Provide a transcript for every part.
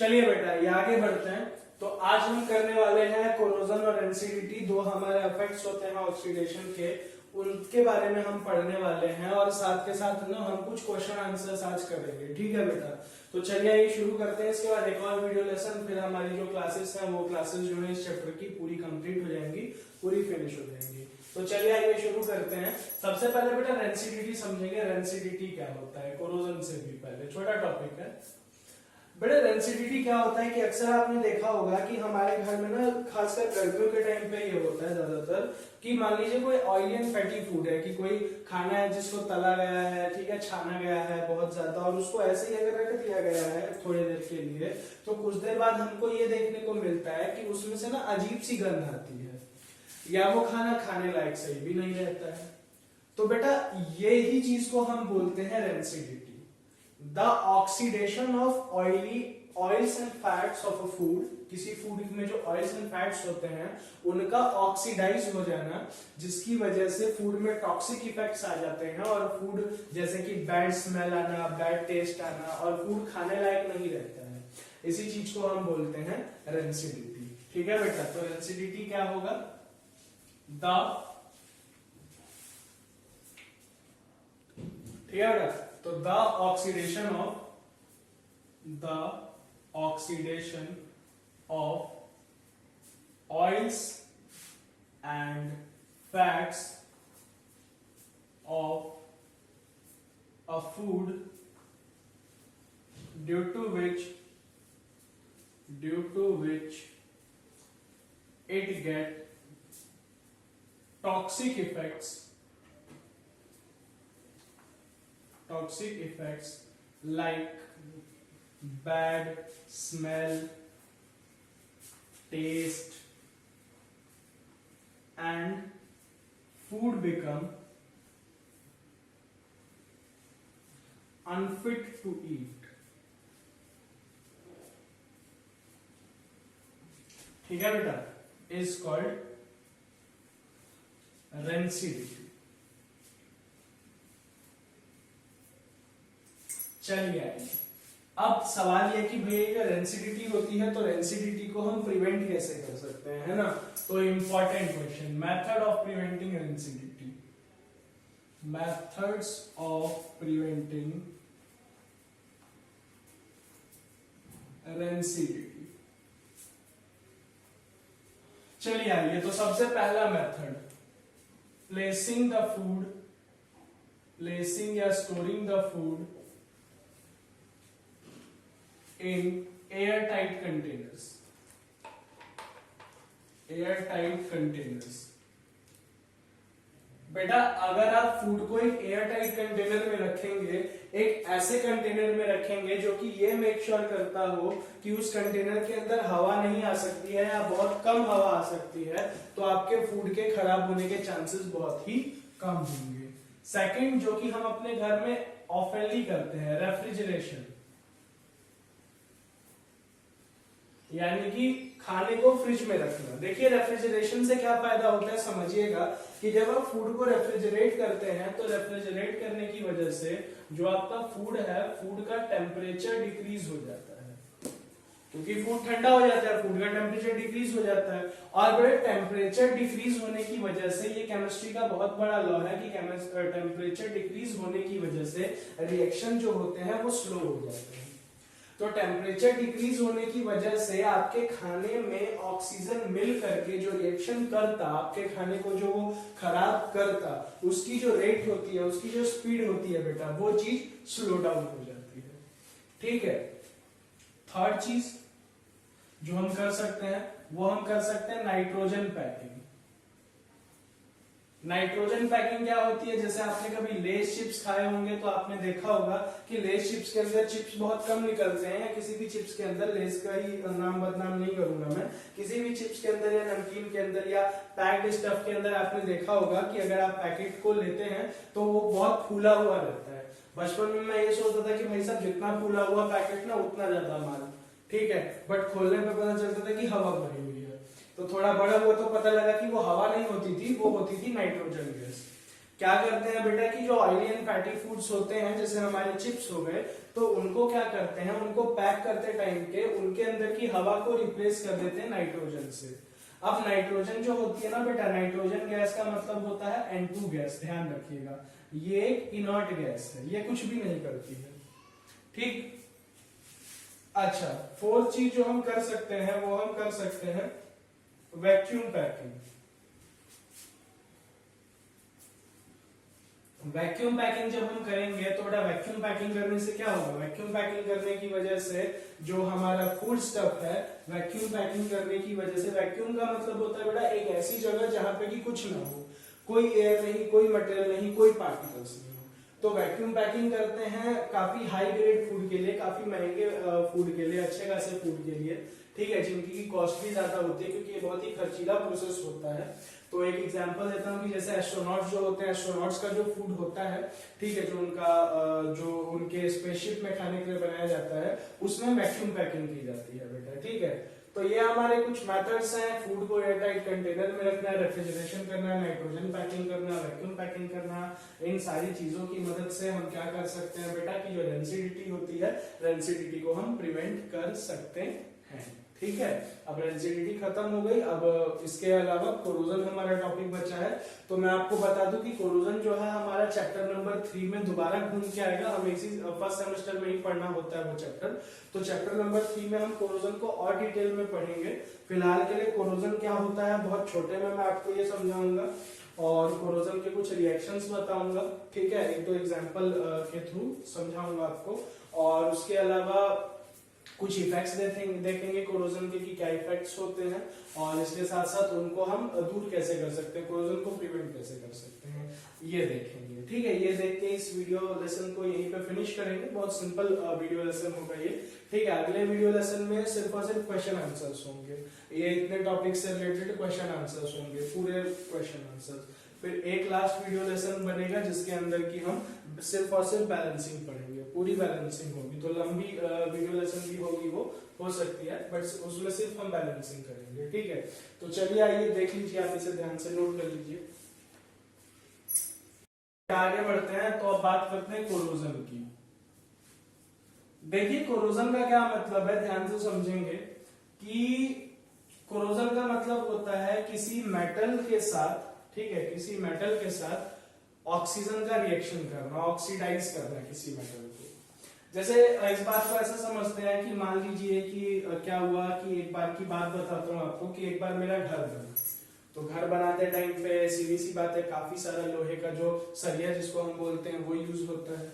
चलिए बेटा ये आगे बढ़ते हैं। तो आज हम करने वाले हैं कोरोजन और एनसीडीटी, दो हमारे इफेक्ट्स होते हैं ऑक्सीडेशन के, उनके बारे में हम पढ़ने वाले हैं और साथ के साथ ना हम कुछ क्वेश्चन आंसर्स आज करेंगे। ठीक है बेटा, तो चलिए ये शुरू करते हैं। इसके बाद एक और वीडियो लेसन, फिर हमारी जो क्लासेस हैं वो क्लासेस जो है इस चैप्टर की पूरी कंप्लीट हो जाएंगी, पूरी फिनिश हो जाएंगी। तो चलिए आइए शुरू करते हैं। सबसे पहले बेटा रेंसिडिटी समझेंगे। रेंसिडिटी क्या होता है, कोरोजन से भी पहले छोटा टॉपिक है बेटा। रेंसिडिटी क्या होता है कि अक्सर आपने देखा होगा कि हमारे घर में ना खासकर गर्मियों के टाइम पे ये होता है ज्यादातर कि मान लीजिए कोई ऑयली एंड फैटी फूड है, कि कोई खाना है जिसको तला गया है, ठीक है, छाना गया है बहुत ज्यादा, और उसको ऐसे ही अगर रख दिया गया है थोड़ी देर के लिए, तो कुछ देर बाद हमको ये देखने को मिलता है कि उसमें से ना अजीब सी गंध आती है, या वो खाना खाने लायक सही भी नहीं रहता है। तो बेटा ये ही चीज को हम बोलते हैं rancidity. The oxidation of oils and fats of a food, किसी फूड में जो ऑयल्स एंड फैट्स होते हैं उनका ऑक्सीडाइज हो जाना, जिसकी वजह से फूड में टॉक्सिक इफेक्ट्स आ जाते हैं और फूड जैसे कि बैड स्मेल आना, बैड टेस्ट आना, और फूड खाने लायक नहीं रहता है। इसी चीज को हम बोलते हैं रेंसिडिटी। ठीक है बेटा, तो रेंसिडिटी क्या होगा? ठीक है बेटा, तो the oxidation of oils and fats of a food due to which it get toxic effects like bad smell, taste, and food become unfit to eat. ठीक है बेटा, is called रेंसिडिटी। चलिए आइए, अब सवाल यह कि भैया जो रेंसिडिटी होती है तो रेंसिडिटी को हम प्रिवेंट कैसे कर सकते हैं, है ना? तो important question, method of preventing rancidity. Methods of preventing rancidity. चलिए आइए, तो सबसे पहला मेथड, placing या storing the food in airtight containers. बेटा अगर आप फूड को एक एयरटाइट कंटेनर में रखेंगे, एक ऐसे कंटेनर में रखेंगे जो कि ये मेक श्योर करता हो कि उस कंटेनर के अंदर हवा नहीं आ सकती है या बहुत कम हवा आ सकती है, तो आपके फूड के खराब होने के चांसेस बहुत ही कम होंगे। सेकंड, जो कि हम अपने घर में ऑफनली करते हैं, रेफ्रिजरेशन, यानी कि खाने को फ्रिज में रखना। देखिए रेफ्रिजरेशन से क्या फायदा होता है समझिएगा, कि जब आप फूड को रेफ्रिजरेट करते हैं तो रेफ्रिजरेट करने की वजह से जो आपका फूड है, फूड का टेम्परेचर डिक्रीज हो जाता है, क्योंकि फूड ठंडा हो जाता है, फूड का टेम्परेचर डिक्रीज हो जाता है। और बड़े टेम्परेचर डिक्रीज होने की वजह से, ये केमिस्ट्री का बहुत बड़ा लॉ है कि टेम्परेचर डिक्रीज होने की वजह से रिएक्शन जो होते हैं वो स्लो हो जाते हैं। तो टेम्परेचर डिक्रीज होने की वजह से आपके खाने में ऑक्सीजन मिल करके जो रिएक्शन करता, आपके खाने को जो वो खराब करता, उसकी जो रेट होती है, उसकी जो स्पीड होती है बेटा, वो चीज स्लो डाउन हो जाती है। ठीक है, थर्ड चीज जो हम कर सकते हैं वो हम कर सकते हैं नाइट्रोजन पैकिंग। नाइट्रोजन पैकिंग क्या होती है? जैसे आपने कभी लेस चिप्स खाए होंगे तो आपने देखा होगा कि लेस चिप्स के अंदर चिप्स बहुत कम निकलते हैं, या किसी भी चिप्स के अंदर, लेस का ही नाम बदनाम नहीं करूंगा मैं, किसी भी चिप्स के अंदर या नमकीन के अंदर या पैक्ड स्टफ के अंदर आपने देखा होगा कि अगर आप पैकेट को लेते हैं तो वो बहुत फूला हुआ रहता है। बचपन में मैं ये सोचता था कि भाई साहब जितना फूला हुआ पैकेट ना उतना ज्यादा माल, ठीक है, बट खोलने पे पता चलता था कि हवा भरी हुई है। तो थोड़ा बड़ा हुआ तो पता लगा कि वो हवा नहीं होती थी, वो होती थी नाइट्रोजन गैस। क्या करते हैं बेटा कि जो ऑयली एंड फैटी फूड्स होते हैं जैसे हमारे चिप्स हो गए, तो उनको क्या करते हैं, उनको पैक करते टाइम के उनके अंदर की हवा को रिप्लेस कर देते हैं नाइट्रोजन से। अब नाइट्रोजन जो होती है ना बेटा, नाइट्रोजन गैस का मतलब होता है N2 गैस, ध्यान रखिएगा। ये एक इनर्ट गैस है, ये कुछ भी नहीं करती है, ठीक। अच्छा, फोर्थ चीज जो हम कर सकते हैं वो हम कर सकते हैं वैक्यूम पैकिंग। वैक्यूम पैकिंग जब हम करेंगे तो बेटा वैक्यूम पैकिंग करने से क्या होगा, वैक्यूम पैकिंग करने की वजह से जो हमारा फूड स्टफ है, वैक्यूम पैकिंग करने की वजह से, वैक्यूम का मतलब होता है बेटा एक ऐसी जगह जहां पे कि कुछ ना हो, कोई एयर नहीं, कोई मटेरियल नहीं, कोई पार्टिकल्स नहीं हो, तो वैक्यूम पैकिंग करते हैं काफी हाई ग्रेड फूड के लिए, काफी महंगे फूड के लिए, अच्छे खासे फूड के लिए, ठीक है, जिनकी कॉस्ट भी ज्यादा होती है क्योंकि ये बहुत ही खर्चीला प्रोसेस होता है। तो एक एग्जांपल देता हूँ कि जैसे एस्ट्रोनॉट्स जो होते हैं, एस्ट्रोनॉट्स का जो फूड होता है, ठीक है, जो उनका जो उनके स्पेसशिप में खाने के लिए बनाया जाता है, उसमें वैक्यूम पैकिंग की जाती है बेटा, ठीक है। तो ये हमारे कुछ मेथड्स हैं, फूड को एयरटाइट कंटेनर में रखना, रेफ्रिजरेशन करना, नाइट्रोजन पैकिंग करना, वैक्यूम पैकिंग करना, इन सारी चीजों की मदद से हम क्या कर सकते हैं बेटा कि जो रेंसिडिटी होती है, रेंसिडिटी को हम प्रिवेंट कर सकते हैं, ठीक है। अब रेंसिडिटी खत्म हो गई, अब इसके अलावा कोरोजन हमारा टॉपिक बचा है। तो मैं आपको बता दूं कि कोरोजन जो है हमारा चैप्टर नंबर 3 में दोबारा घूम के आएगा, हमें इसी फर्स्ट सेमेस्टर में ही पढ़ना होता है वो चैप्टर। तो चैप्टर नंबर 3 में हम कोरोजन को और डिटेल में पढ़ेंगे। फिलहाल के लिए कोरोजन क्या होता है बहुत छोटे में मैं आपको ये समझाऊंगा और कोरोजन के कुछ रिएक्शंस बताऊंगा, ठीक है, एक दो एग्जांपल के थ्रू समझाऊंगा आपको, और उसके अलावा कुछ इफेक्ट्स देखेंगे कोरोजन के कि क्या इफेक्ट्स होते हैं, और इसके साथ साथ उनको हम दूर कैसे कर सकते हैं, कोरोजन को प्रिवेंट कैसे कर सकते हैं, ये देखेंगे, ठीक है। ये देख के इस वीडियो लेसन को यहीं पे फिनिश करेंगे, बहुत सिंपल वीडियो लेसन होगा ये, ठीक है। अगले वीडियो लेसन में सिर्फ और सिर्फ क्वेश्चन आंसर्स होंगे, ये इतने टॉपिक से रिलेटेड क्वेश्चन आंसर्स होंगे, पूरे क्वेश्चन आंसर्स। फिर एक लास्ट वीडियो लेसन बनेगा जिसके अंदर की हम सिर्फ और सिर्फ बैलेंसिंग पढ़ेंगे, पूरी बैलेंसिंग होगी, तो लंबी वीडियो लेसन भी होगी, वो हो सकती है, बट उसमें सिर्फ हम बैलेंसिंग करेंगे, ठीक है। तो चलिए आइए देख लीजिए, आप इसे ध्यान से नोट कर लीजिए। आगे बढ़ते हैं, तो अब बात करते हैं कोरोजन की। देखिए कोरोजन का क्या मतलब है, ध्यान से समझेंगे कि कोरोजन का मतलब होता है किसी मेटल के साथ, ठीक है, किसी मेटल के साथ ऑक्सीजन का रिएक्शन करना, ऑक्सीडाइज करना किसी मेटल को। जैसे इस बात को ऐसा समझते हैं कि मान लीजिए कि क्या हुआ कि एक बार की बात बताता हूँ आपको कि एक बार मेरा घर बना, तो घर बनाते टाइम पे सीधी सी बात है काफी सारा लोहे का जो सरिया जिसको हम बोलते हैं वो यूज होता है।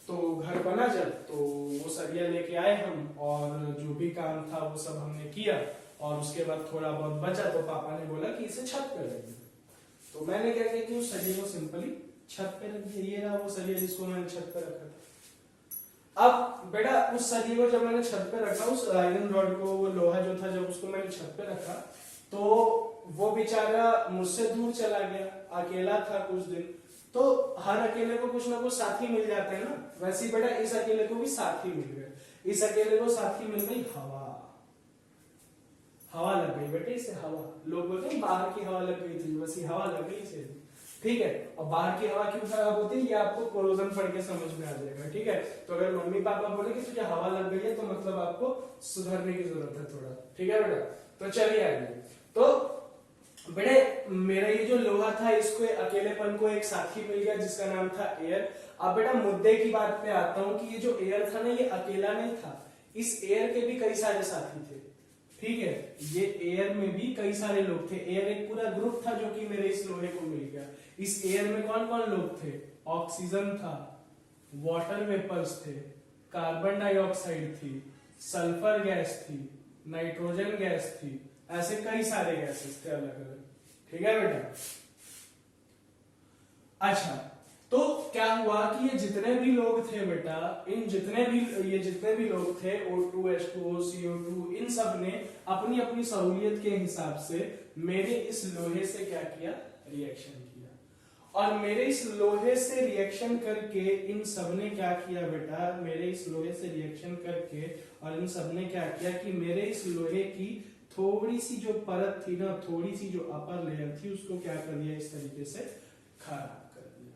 तो घर बना जब, तो वो सरिया लेके आए हम और जो भी काम था वो सब हमने किया, और उसके बाद थोड़ा बहुत बचा तो पापा ने बोला कि इसे छत पे रख दो। तो मैंने क्या किया कि उस सरिये को सिंपली छत पे रख दिया, ये रहा वो सरिया जिसको मैंने छत पे रखा था। अब बेटा उस सरिये को जब मैंने छत पे रखा, उस आयरन रॉड को, वो लोहा जो था, जब उसको मैंने छत पे रखा तो वो बेचारा मुझसे दूर चला गया, अकेला था कुछ दिन। तो हर अकेले को कुछ ना कुछ साथी मिल जाते हैं ना, वैसे ही बेटा इस अकेले को भी साथी मिल गए। इस अकेले को साथी मिल गई हवा, हवा लग गई बेटे इसे, हवा, लोग बोलते हैं बाहर की हवा लग गई थी, वैसी हवा लग गई इसे, ठीक है। और बाहर की हवा क्यों खराब होती है ये आपको कोरोजन पढ़ के समझ में आ जाएगा, ठीक है। तो अगर मम्मी पापा बोले कि तुझे हवा लग गई है तो मतलब आपको सुधरने की जरूरत है थोड़ा, ठीक है बेटा। तो चलिए आगे, तो बेटे मेरा ये जो लोहा था इसको अकेलेपन को एक साथी मिल गया जिसका नाम था एयर। अब बेटा मुद्दे की बात पे आता हूं कि ये जो एयर था ना ये अकेला नहीं था, इस एयर के भी कई सारे साथी थे, ठीक है। ये एयर में भी कई सारे लोग थे, एयर एक पूरा ग्रुप था जो कि मेरे इस लोहे को मिल गया। इस एयर में कौन कौन लोग थे, ऑक्सीजन था, वाटर वेपर्स थे, कार्बन डाइऑक्साइड थी, सल्फर गैस थी, नाइट्रोजन गैस थी, ऐसे कई सारे गैसेस थे अलग अलग, ठीक है बेटा। अच्छा, तो क्या हुआ कि ये जितने भी लोग थे बेटा, इन जितने भी लोग थे O2, H2O, CO2, इन सब ने अपनी अपनी सहूलियत के हिसाब से मेरे इस लोहे से क्या किया, रिएक्शन किया। और मेरे इस लोहे से रिएक्शन करके इन सब ने क्या किया बेटा, मेरे इस लोहे से रिएक्शन करके और इन सब ने क्या किया कि मेरे इस लोहे की थोड़ी सी जो परत थी ना, थोड़ी सी जो अपर लेयर थी, उसको क्या कर दिया, इस तरीके से खराब कर दिया।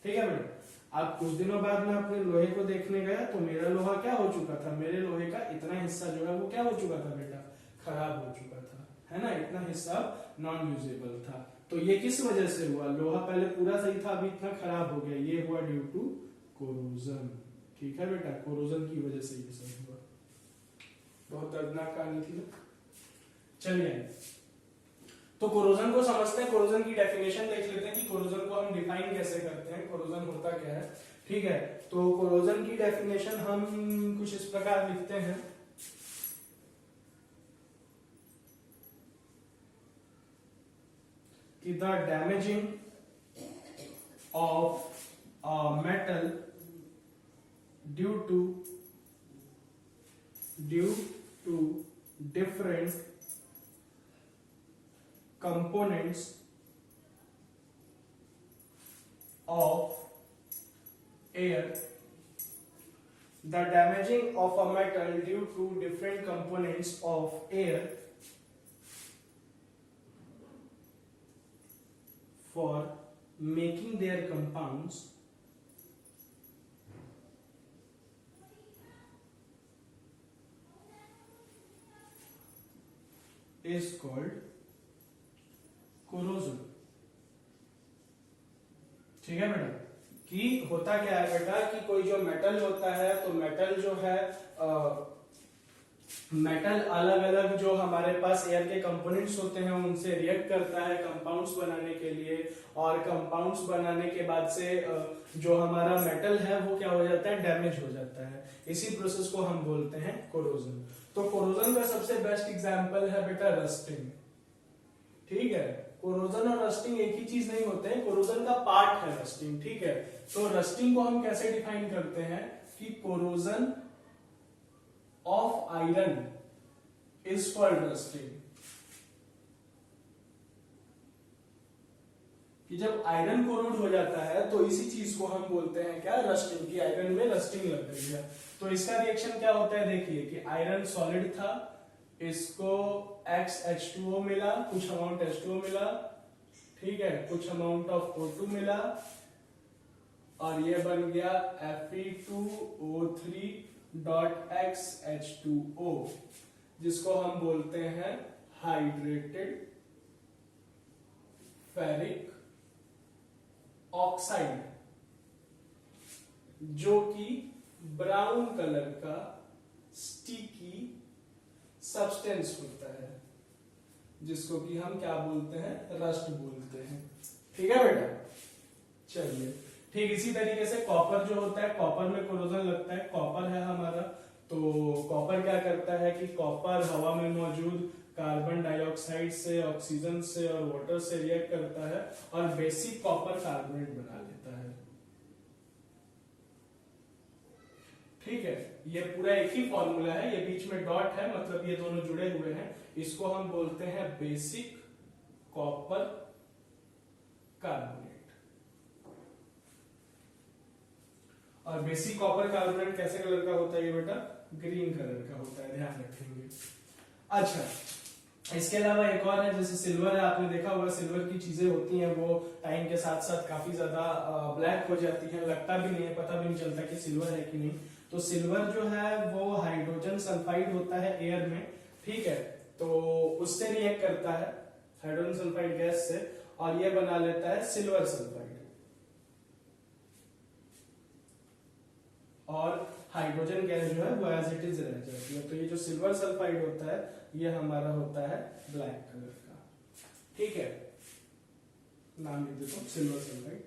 ठीक है बेटा। अब कुछ दिनों बाद मैं अपने लोहे को देखने गया तो मेरा लोहा क्या हो चुका था, मेरे लोहे का इतना हिस्सा जो है वो क्या हो चुका था बेटा, खराब हो चुका था, है ना, इतना हिस्सा नॉन यूजेबल था। तो ये किस वजह से हुआ, लोहा पहले पूरा सही था अभी इतना खराब हो गया, ये हुआ ड्यू टू कोरोजन। ठीक है बेटा, कोरोजन की वजह से ये सब हुआ। बहुत दर्दनाक कहानी थी ना। चलिए तो कोरोजन को समझते हैं, कोरोजन की डेफिनेशन देख लेते हैं कि कोरोजन को हम डिफाइन कैसे करते हैं, कोरोजन होता क्या है। ठीक है, तो कोरोजन की डेफिनेशन हम कुछ इस प्रकार लिखते हैं कि the damaging of a metal due to different components of air, the damaging of a metal due to different components of air for making their compounds is called corrosion। ठीक है बेटा, कि होता क्या है बेटा कि कोई जो मेटल होता है तो मेटल जो है मेटल अलग अलग जो हमारे पास एयर के कंपोनेंट्स होते हैं उनसे रिएक्ट करता है कंपाउंड्स बनाने के लिए, और कंपाउंड्स बनाने के बाद से जो हमारा मेटल है वो क्या हो जाता है, डैमेज हो जाता है। इसी प्रोसेस को हम बोलते हैं कोरोजन। तो कोरोजन का सबसे बेस्ट एग्जांपल है बेटा रस्टिंग। ठीक है, कोरोजन और रस्टिंग एक ही चीज नहीं होते हैं, कोरोजन का पार्ट है रस्टिंग। ठीक है, तो रस्टिंग को हम कैसे डिफाइन करते हैं कि corrosion of iron is called rusting. कि जब आयरन कोरोड हो जाता है तो इसी चीज को हम बोलते हैं क्या, रस्टिंग, की आयरन में रस्टिंग लग गई है। तो इसका रिएक्शन क्या होता है, देखिए कि आयरन सॉलिड था, इसको XH2O मिला, कुछ अमाउंट H2O मिला, ठीक है, कुछ अमाउंट ऑफ O2 मिला, और ये बन गया Fe2O3.XH2O, जिसको हम बोलते हैं हाइड्रेटेड फेरिक ऑक्साइड, जो कि ब्राउन कलर का स्टिकी सब्सटेंस होता है, जिसको कि हम क्या बोलते हैं, रस्ट बोलते हैं। ठीक है बेटा, चलिए ठीक इसी तरीके से कॉपर जो होता है, कॉपर में कोरोजन लगता है, कॉपर है हमारा, तो कॉपर क्या करता है कि कॉपर हवा में मौजूद कार्बन डाइऑक्साइड से, ऑक्सीजन से और वाटर से रिएक्ट करता है और बेसिक कॉपर कार्बोनेट बना लेता है। ठीक है, ये पूरा एक ही फॉर्मूला है, ये बीच में डॉट है, मतलब ये दोनों जुड़े हुए हैं, इसको हम बोलते हैं बेसिक कॉपर कार्बोनेट। और बेसिक कॉपर कार्बोनेट कैसे कलर का होता है ये बेटा, ग्रीन कलर का होता है, ध्यान रखेंगे। अच्छा, इसके अलावा एक और है, जैसे सिल्वर है, आपने देखा होगा सिल्वर की चीजें होती हैं वो टाइम के साथ साथ काफी ज्यादा ब्लैक हो जाती है, लगता भी नहीं है, पता भी नहीं चलता कि सिल्वर है कि नहीं। तो सिल्वर जो है वो हाइड्रोजन सल्फाइड होता है एयर में, ठीक है, तो उससे रिएक्ट करता है हाइड्रोजन सल्फाइड गैस से, और ये बना लेता है सिल्वर सल्फाइड, और हाइड्रोजन गैस जो है वो एज इट इज रह जाती है। तो ये जो सिल्वर सल्फाइड होता है ये हमारा होता है ब्लैक कलर का। ठीक है, नाम लिख देता हूं सिल्वर सल्फाइड।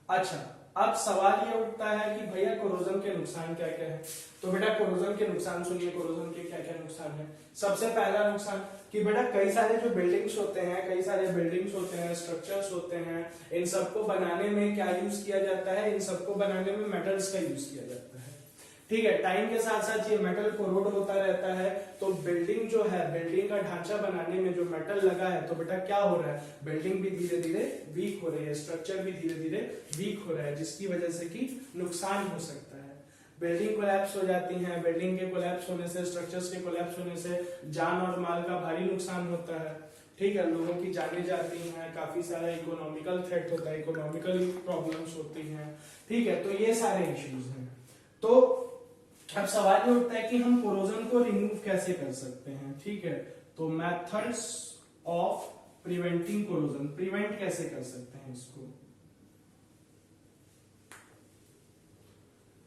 अच्छा, अब सवाल ये उठता है कि भैया कोरोजन के नुकसान क्या क्या है। तो बेटा कोरोजन के नुकसान सुनिए, कोरोजन के क्या क्या नुकसान है। सबसे पहला नुकसान कि बेटा कई सारे जो बिल्डिंग्स होते हैं, कई सारे बिल्डिंग्स होते हैं, स्ट्रक्चर्स होते हैं, इन सबको बनाने में क्या यूज किया जाता है, इन सबको बनाने में मेटल्स का यूज किया जाता है। ठीक है, टाइम के साथ साथ ये मेटल कोरोड होता रहता है, तो बिल्डिंग जो है, बिल्डिंग का ढांचा बनाने में जो मेटल लगा है, तो बेटा क्या हो रहा है, बिल्डिंग भी धीरे धीरे वीक हो रही है, स्ट्रक्चर भी धीरे धीरे वीक हो रहा है, जिसकी वजह से कि नुकसान हो सकता है। बिल्डिंग कोलैप्स हो जाती है, बिल्डिंग के कोलैप्स होने से, स्ट्रक्चर्स के कोलैप्स होने से जान और माल का भारी नुकसान होता है। ठीक है, लोगों की जाने जाती हैं, काफी सारा इकोनॉमिकल थ्रेट होता है, इकोनॉमिकल प्रॉब्लम्स होती हैं, ठीक है, तो ये सारे इश्यूज हैं। तो अब सवाल ये उठता है कि हम कोरोजन को रिमूव कैसे कर सकते हैं, ठीक है, तो methods of preventing corrosion, prevent कैसे कर सकते हैं इसको।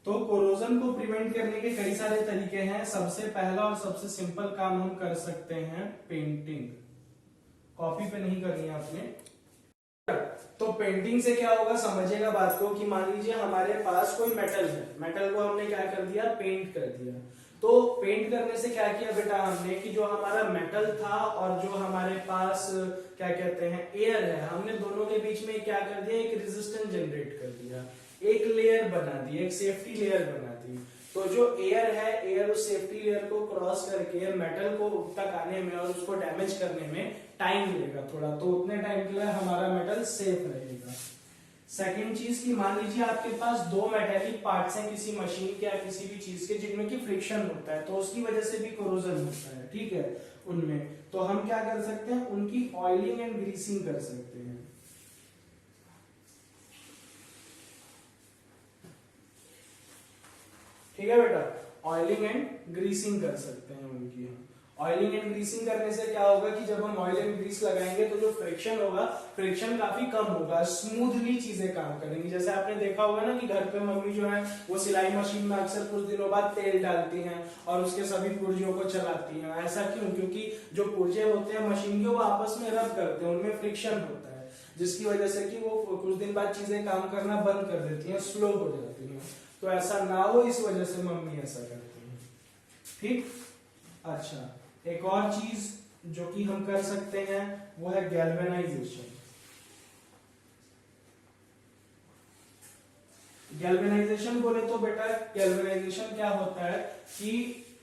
तो कोरोजन को प्रिवेंट करने के कई सारे तरीके हैं। सबसे पहला और सबसे सिंपल काम हम कर सकते हैं पेंटिंग। कॉपी पे नहीं करनी है आपने। तो पेंटिंग से क्या होगा, समझिएगा बात को, कि मान लीजिए हमारे पास कोई मेटल है, मेटल को हमने क्या कर दिया, पेंट कर दिया। तो पेंट करने से क्या किया बेटा हमने, कि जो हमारा मेटल था और जो हमारे पास क्या कहते हैं एयर है, हमने दोनों के बीच में क्या कर दिया, एक रेजिस्टेंस जनरेट कर दिया, एक लेयर बना दी, एक सेफ्टी लेयर बना दी। तो जो एयर है, एयर उस सेफ्टी लेयर को क्रॉस करके मेटल को तक आने में और उसको डैमेज करने में टाइम लेगा थोड़ा, तो उतने टाइम के लिए हमारा मेटल सेफ रहेगा। सेकेंड चीज की, मान लीजिए आपके पास दो मेटेलिक पार्ट्स हैं किसी मशीन के या किसी भी चीज के, जिनमें की फ्रिक्शन होता है, तो उसकी वजह से भी कोरोजन होता है, ठीक है, उनमें। तो हम क्या कर सकते हैं, उनकी ऑयलिंग एंड ग्रीसिंग कर सकते हैं। ठीक है बेटा, ऑयलिंग एंड ग्रीसिंग कर सकते हैं उनकी हम। ऑयलिंग एंड ग्रीसिंग करने से क्या होगा कि जब हम ऑयल एंड ग्रीस लगाएंगे तो जो फ्रिक्शन होगा, फ्रिक्शन काफी कम होगा, स्मूथली चीजें काम करेंगी। जैसे आपने देखा होगा ना कि घर पे मम्मी जो है वो सिलाई मशीन में अक्सर कुछ दिनों बाद तेल डालती हैं और उसके सभी पुर्जों को चलाती हैं। ऐसा क्यों, क्योंकि जो पुर्जे होते हैं मशीन के वो आपस में रब करते हैं, उनमें फ्रिक्शन होता है, जिसकी वजह से कि वो कुछ दिन बाद चीजें काम करना बंद कर देती हैं, स्लो हो जाती हैं। तो ऐसा ना हो इस वजह से मम्मी ऐसा करती है, ठीक। अच्छा, एक और चीज जो कि हम कर सकते हैं वो है गैल्वेनाइजेशन। गैल्वेनाइजेशन बोले तो बेटा, गैल्वेनाइजेशन क्या होता है कि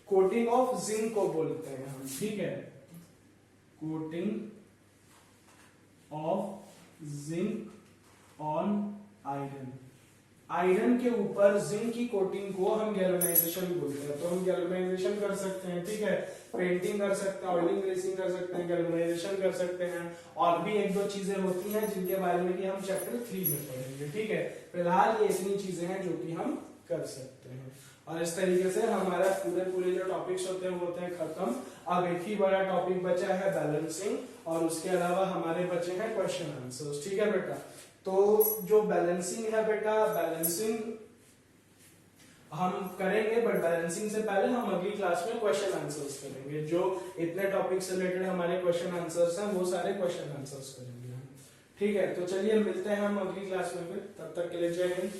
कोटिंग ऑफ जिंक को बोलते हैं हम, ठीक है, coating of zinc on iron, iron के ऊपर जिंक की कोटिंग को हम गैल्वेनाइजेशन बोलते हैं। तो हम गैल्वेनाइजेशन कर सकते हैं, ठीक है, पेंटिंग कर सकते हैं, ऑयलिंग ग्रीसिंग कर सकते हैं, गैल्वेनाइजेशन कर सकते हैं, और भी एक दो चीजें होती हैं जिनके बारे में कि हम चैप्टर 3 में पढ़ेंगे, ठीक है। फिलहाल ये इतनी चीजें हैं जो कि हम कर सकते हैं, और इस तरीके से हमारा पूरे जो टॉपिक्स होते हैं वो होते हैं खत्म। अब एक ही बड़ा टॉपिक बचा है बैलेंसिंग, और उसके अलावा हमारे बचे हैं क्वेश्चन आंसर्स, ठीक है बेटा। तो जो बैलेंसिंग है बेटा, बैलेंसिंग हम करेंगे, बट बैलेंसिंग से पहले हम अगली क्लास में क्वेश्चन आंसर्स करेंगे। जो इतने टॉपिक से रिलेटेड हमारे क्वेश्चन आंसर्स हैं वो सारे क्वेश्चन आंसर्स करेंगे हम, ठीक है। तो चलिए मिलते हैं हम अगली क्लास में, फिर तब तक के लिए जय हिंद।